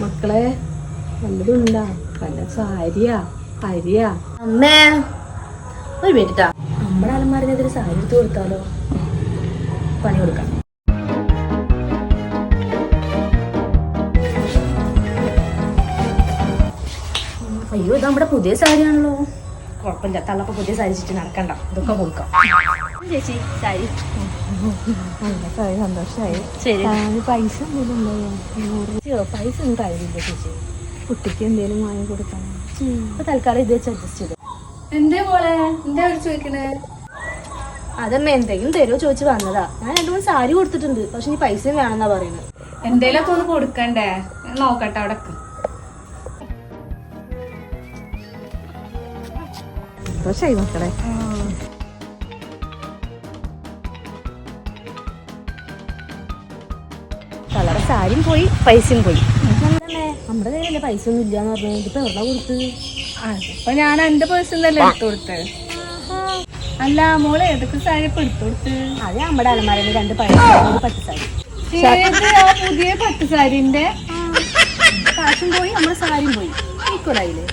മക്കളെ വല്ലതും ഉണ്ടാ? വല്ല സാരിയാ അരിയാ? അമ്മേ ഒരു മിനിറ്റാ, നമ്മുടെ അലമാരിനെതിരെ സാരി എടുത്ത് കൊടുത്താലോ? പണി കൊടുക്കാം. അയ്യോ, ഇത് നമ്മുടെ പുതിയ സാരിയാണല്ലോ. കുഴപ്പമില്ല, തള്ളപ്പോ പുതിയ സാരി ചുറ്റി നടക്കണ്ട, ഇതൊക്കെ കൊടുക്കാം. ചേച്ചി സാരി നല്ല സാരി, സന്തോഷമായി. ശരി. പൈസ എന്തെങ്കിലും ഉണ്ടായോ? പൈസ ഒന്നും കഴിയില്ല ചേച്ചി. കുട്ടിക്ക് എന്തെങ്കിലും വാങ്ങി കൊടുക്കണം. അപ്പൊ തൽക്കാലം ഇത് വെച്ച് അഡ്ജസ്റ്റ് ചെയ്തു. എന്തേ മോളെ, എന്താ ചോദിക്കണേ? അതമ്മ എന്തെങ്കിലും തരുമോ ചോദിച്ചു വന്നതാ. ഞാൻ 2-3 സാരി കൊടുത്തിട്ടുണ്ട്, പക്ഷെ നീ പൈസയും വേണമെന്നാ പറയുന്നത്. എന്തേലൊക്കെ ഒന്ന് കൊടുക്കണ്ടേ? നോക്കട്ടെ അവിടെ. സന്തോഷായി മക്കളെ. കളറെ സാരിയും പോയി, പൈസയും പോയി. നമ്മുടെ കയ്യിലല്ലേ പൈസ ഒന്നും ഇല്ലാന്ന് പറഞ്ഞു. ഇതിപ്പോ എവിടെ കൊടുത്ത്? ഇപ്പൊ ഞാൻ എന്റെ പേഴ്സൺ തന്നെ എടുത്തു കൊടുത്ത്. അല്ല മോളെ, ഏതൊക്കെ സാരി ഇപ്പൊ എടുത്തു കൊടുത്ത്? അത് നമ്മുടെ അലമാരയിൽ 2 പഴയ പട്ട് സാരി. പുതിയ പട്ട് സാരിന്റെ കാശും പോയി, നമ്മുടെ സാരിയും പോയി. ഈക്വലായില്ലേ?